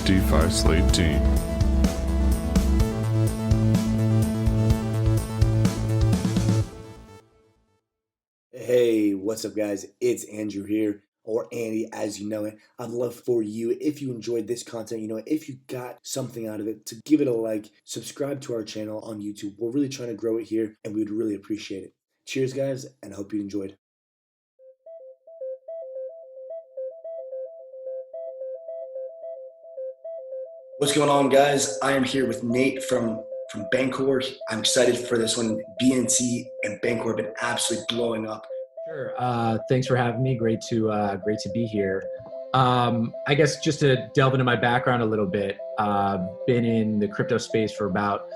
DeFi Slate team. Hey, what's up, guys? It's Andrew here, or Andy, as you know it. I'd love for you, if you enjoyed this content, if you got something out of it, to give it a like, subscribe to our channel on YouTube. We're really trying to grow it here, and we would really appreciate it. Cheers, guys, and I hope you enjoyed. What's going on, guys? I am here with Nate from Bankless. I'm excited for this one. BNC and Bankless have been absolutely blowing up. Sure. Thanks for having me. Great to be here. I guess just to delve into my background a little bit, been in the crypto space for about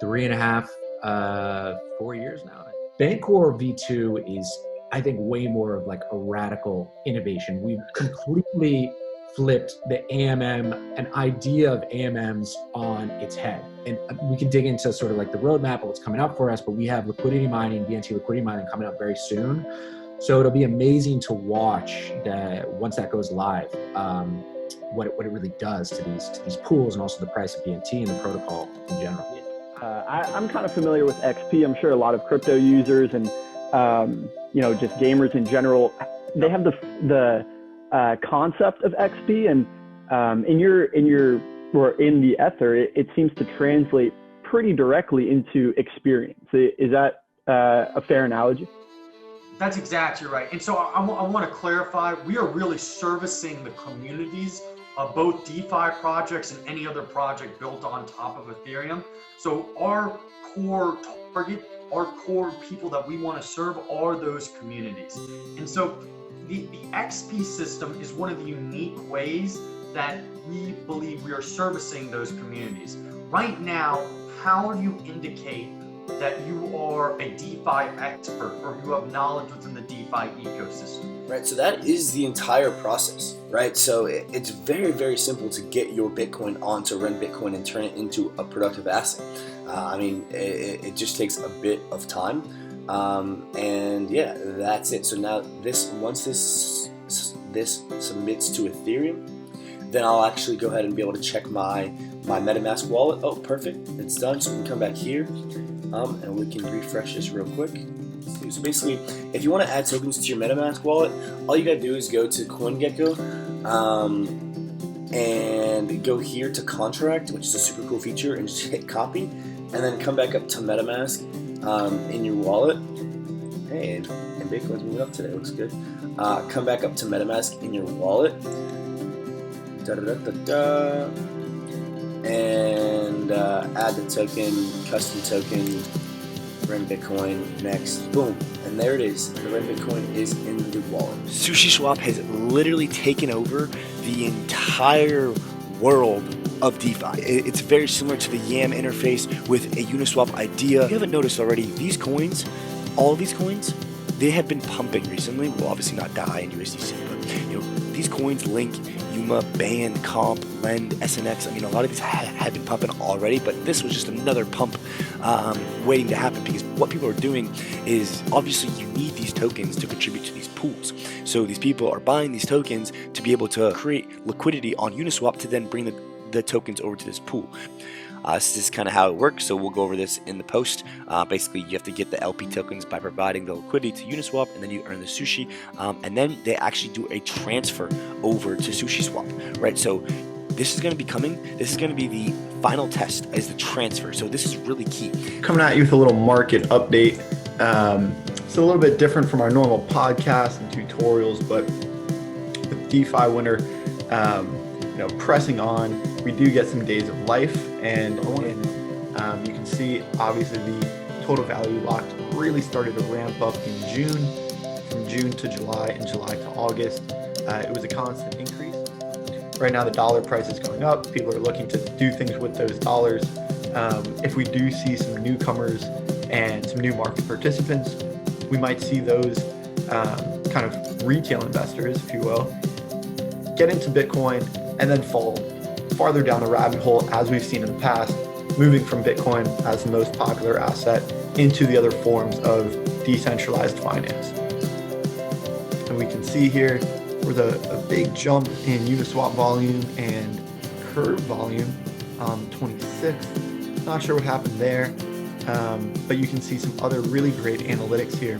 3.5, 4 years now. Bancor V2 is, I think, way more of like a radical innovation. We've completely flipped the AMM, an idea of AMMs on its head. And we can dig into sort of like the roadmap of what's coming up for us, but we have liquidity mining, BNT liquidity mining coming up very soon. So it'll be amazing to watch that once that goes live, what it really does to these pools, and also the price of BNT and the protocol in general. I'm kind of familiar with XP. I'm sure a lot of crypto users and just gamers in general, they have the concept of XP, and in the Ether, it seems to translate pretty directly into experience. Is that a fair analogy? That's exactly right. And so I want to clarify, we are really servicing the communities of both DeFi projects and any other project built on top of Ethereum. So our core target, our core people that we want to serve are those communities. And so the XP system is one of the unique ways that we believe we are servicing those communities. Right now, how do you indicate that you are a DeFi expert or you have knowledge within the DeFi ecosystem? Right, so that is the entire process, right? So it's very, very simple to get your Bitcoin on to run Bitcoin and turn it into a productive asset. It just takes a bit of time. And yeah, that's it. So now once this submits to Ethereum, then I'll actually go ahead and be able to check my MetaMask wallet. Oh, perfect, it's done. So we can come back here, and we can refresh this real quick. So basically, if you want to add tokens to your MetaMask wallet, all you gotta do is go to CoinGecko, and go here to contract, which is a super cool feature, and just hit copy, and then come back up to MetaMask in your wallet. Hey, and Bitcoin's moving up today, looks good. Come back up to MetaMask in your wallet, and add the token, custom token, run Bitcoin, next, boom, and there it is. The run Bitcoin is in the wallet. SushiSwap has literally taken over the entire world of DeFi. It's very similar to the YAM interface with a Uniswap idea. If you haven't noticed already, these coins, all of these coins, they have been pumping recently. Well, obviously not DAI and USDC, but these coins, Link, Yuma, Band, Comp, Lend, SNX. A lot of these have been pumping already, but this was just another pump waiting to happen, because what people are doing is, obviously you need these tokens to contribute to these pools. So these people are buying these tokens to be able to create liquidity on Uniswap to then bring the tokens over to this pool. This is kind of how it works, so we'll go over this in the post. Basically, you have to get the LP tokens by providing the liquidity to Uniswap, and then you earn the sushi, and then they actually do a transfer over to SushiSwap, right? So this is going to be coming. This is going to be the final test, is the transfer. So this is really key. Coming at you with a little market update. It's a little bit different from our normal podcasts and tutorials, but with DeFi winter, pressing on, we do get some days of life, and you can see obviously the total value locked really started to ramp up in June, from June to July, and July to August. It was a constant increase. Right now the dollar price is going up. People are looking to do things with those dollars. If we do see some newcomers and some new market participants, we might see those kind of retail investors, if you will, get into Bitcoin and then fall farther down the rabbit hole, as we've seen in the past, moving from Bitcoin as the most popular asset into the other forms of decentralized finance. And we can see here with a big jump in Uniswap volume and curve volume on 26th. Not sure what happened there, but you can see some other really great analytics here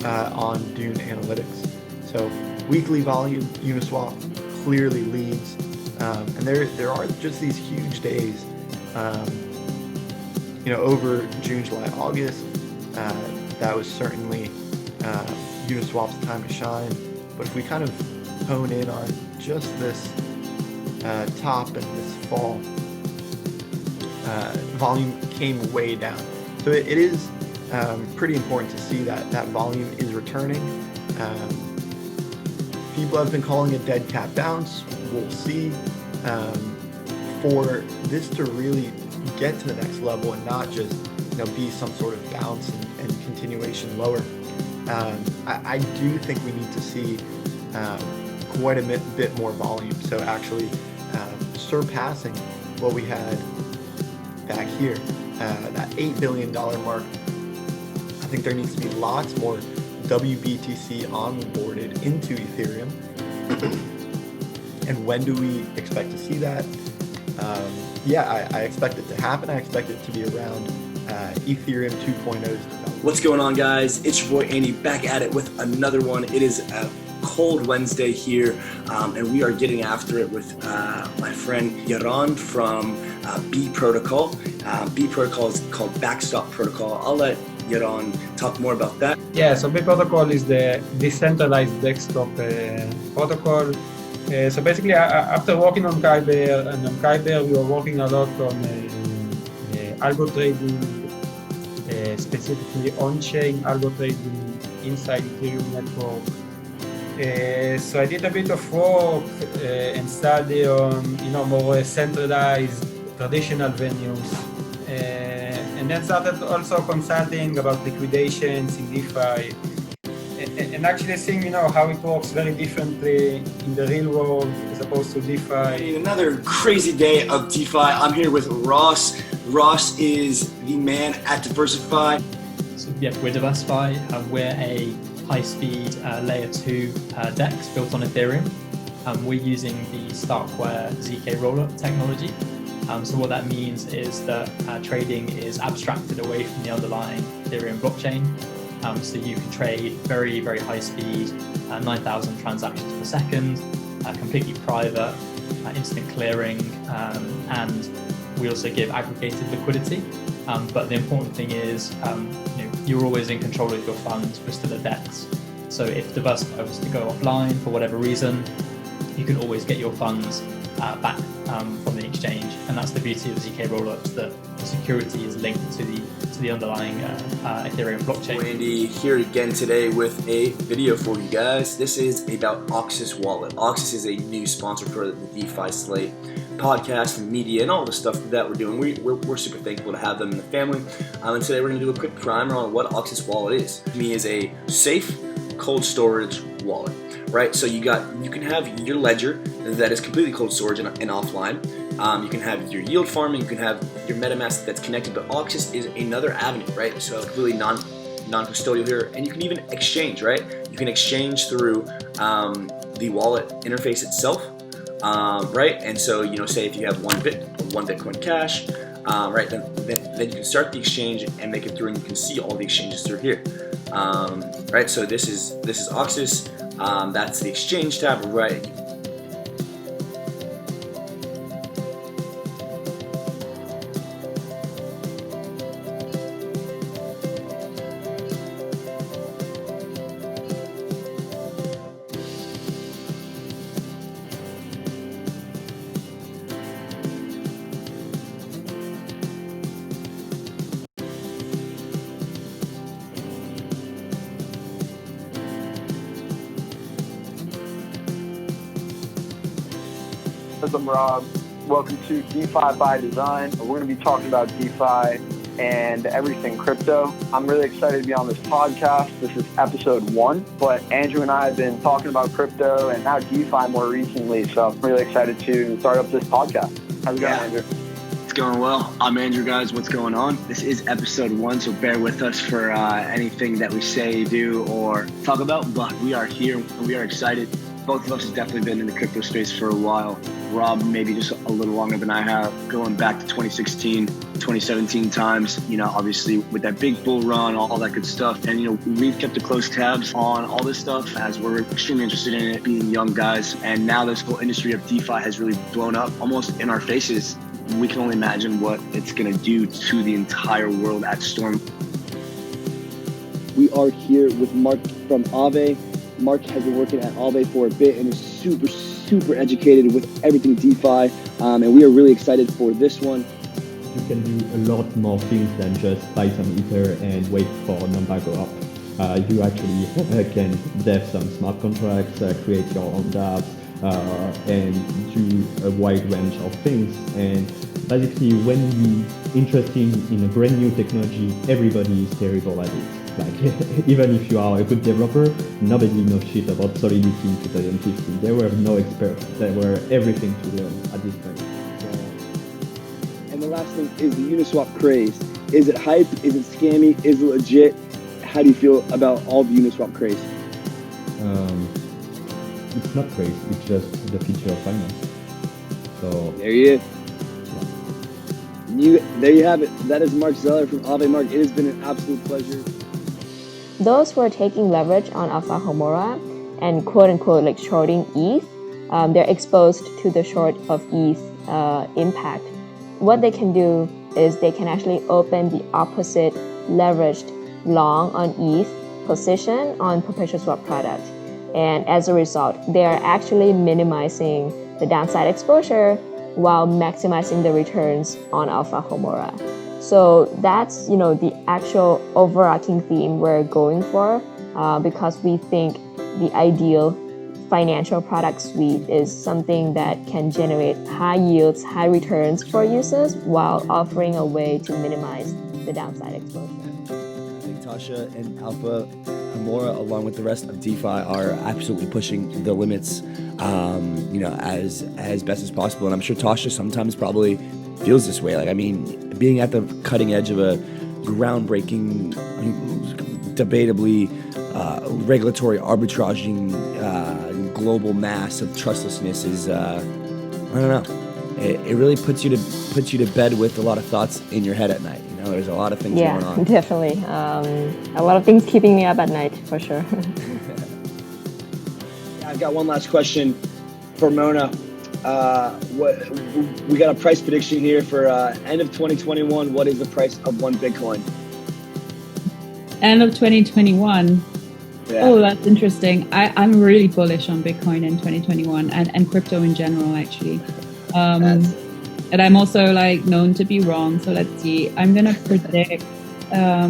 on Dune Analytics. So weekly volume, Uniswap clearly leads, and there are just these huge days, over June, July, August. That was certainly Uniswap's time to shine. But if we kind of hone in on just this top and this fall, volume came way down. So it is pretty important to see that volume is returning. People have been calling it dead cat bounce. We'll see. For this to really get to the next level and not just be some sort of bounce and continuation lower, I do think we need to see quite a bit more volume. So actually surpassing what we had back here, that $8 billion mark. I think there needs to be lots more WBTC onboarded into Ethereum. And when do we expect to see that? I expect it to happen. I expect it to be around Ethereum 2.0's. What's going on, guys? It's your boy Andy back at it with another one. It is a cold Wednesday here, and we are getting after it with my friend Yaron from B Protocol. B Protocol is called Backstop Protocol. I'll let Yaron talk more about that. Yeah, so B Protocol is the decentralized desktop protocol. So basically, after working on Kyber, and on Kyber we were working a lot on algo trading, specifically on-chain algo trading inside Ethereum network. So I did a bit of work and study on more centralized traditional venues, and then started also consulting about liquidations in DeFi. And actually seeing, how it works very differently in the real world as opposed to DeFi. Another crazy day of DeFi. I'm here with Ross. Ross is the man at DeFi. So yeah, we're DeFi. We're a high-speed layer 2 DEX built on Ethereum. We're using the Starkware ZK rollup technology. So what that means is that trading is abstracted away from the underlying Ethereum blockchain. So you can trade very, very high speed, 9,000 transactions per second, completely private, instant clearing, and we also give aggregated liquidity. But the important thing is, you're always in control of your funds with still a DEX. So if Diversify was to go offline for whatever reason, you can always get your funds back from the exchange, and that's the beauty of ZK rollups, that the security is linked to the underlying Ethereum blockchain. Andy here again today with a video for you guys. This is about Oxus Wallet. Oxus is a new sponsor for the DeFi Slate podcast and media and all the stuff that we're doing. We're super thankful to have them in the family. And today we're going to do a quick primer on what Oxus Wallet is. To me, is a safe cold storage wallet. Right, so you can have your ledger that is completely cold storage and offline. You can have your yield farming. You can have your MetaMask that's connected, but Oxus is another avenue, right? So completely non-custodial here, and you can even exchange, right? You can exchange through the wallet interface itself, right? And so say if you have one Bitcoin Cash, right, then you can start the exchange and make it through, and you can see all the exchanges through here, right? So this is Oxus. That's the exchange tab, right? I'm Rob. Welcome to DeFi by Design. We're going to be talking about DeFi and everything crypto. I'm really excited to be on this podcast. This is episode 1, but Andrew and I have been talking about crypto and now DeFi more recently, so I'm really excited to start up this podcast. How's it going, Andrew? It's going well. I'm Andrew, guys. What's going on? This is episode 1, so bear with us for anything that we say, do, or talk about, but we are here and we are excited both of us have definitely been in the crypto space for a while. Rob, maybe just a little longer than I have, going back to 2016, 2017 times, obviously with that big bull run, all that good stuff. And, we've kept a close tabs on all this stuff as we're extremely interested in it, being young guys. And now this whole industry of DeFi has really blown up almost in our faces. We can only imagine what it's going to do to the entire world at Storm. We are here with Mark from Aave. Mark has been working at Aave for a bit and is super educated with everything DeFi, and we are really excited for this one. You can do a lot more things than just buy some Ether and wait for a number go up. You actually can dev some smart contracts, create your own dApps, and do a wide range of things. And basically, when you're interested in a brand new technology, everybody is terrible at it. Like, even if you are a good developer, nobody knows shit about Solidity in 2015. There were no experts. There were everything to learn at this point. And the last thing is the Uniswap craze. Is it hype? Is it scammy? Is it legit? How do you feel about all the Uniswap craze? It's not crazy. It's just the future of finance. So there you is. There you have it. That is Mark Zeller from Aave. Mark, it has been an absolute pleasure. Those who are taking leverage on Alpha Homora and quote-unquote like shorting ETH, they're exposed to the short of ETH impact. What they can do is they can actually open the opposite leveraged long on ETH position on perpetual swap product. And as a result, they are actually minimizing the downside exposure while maximizing the returns on Alpha Homora. So that's, the actual overarching theme we're going for, because we think the ideal financial product suite is something that can generate high yields, high returns for users while offering a way to minimize the downside exposure. I think Tasha and Alpha Homora, along with the rest of DeFi, are absolutely pushing the limits, as best as possible. And I'm sure Tasha sometimes probably feels this way. Being at the cutting edge of a groundbreaking, debatably regulatory arbitraging global mass of trustlessness is, I don't know. It really puts you to bed with a lot of thoughts in your head at night. There's a lot of things going on. Yeah, definitely. A lot of things keeping me up at night, for sure. I've got one last question for Mona. We got a price prediction here for end of 2021. What is the price of one Bitcoin? End of 2021. Yeah. Oh, that's interesting. I'm really bullish on Bitcoin in 2021 and crypto in general, actually. And I'm also known to be wrong. So let's see. I'm going to predict, I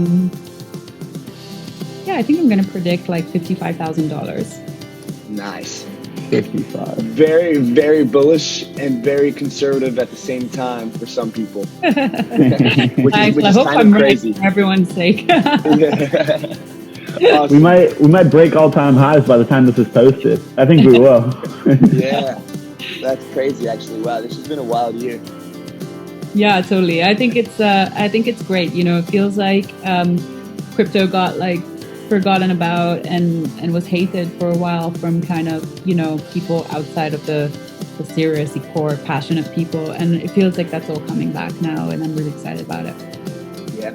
think I'm going to predict $55,000. Nice. 55. Very, very bullish and very conservative at the same time for some people. which is hope kind I'm of crazy. right for everyone's sake. Awesome. We might break all-time highs by the time this is posted. I think we will. Yeah. That's crazy, actually. Wow, this has been a wild year. Yeah, totally. I think it's great. It feels like crypto got forgotten about and was hated for a while from kind of people outside of the seriously core passionate people, and it feels like that's all coming back now, and I'm really excited about it. Yeah.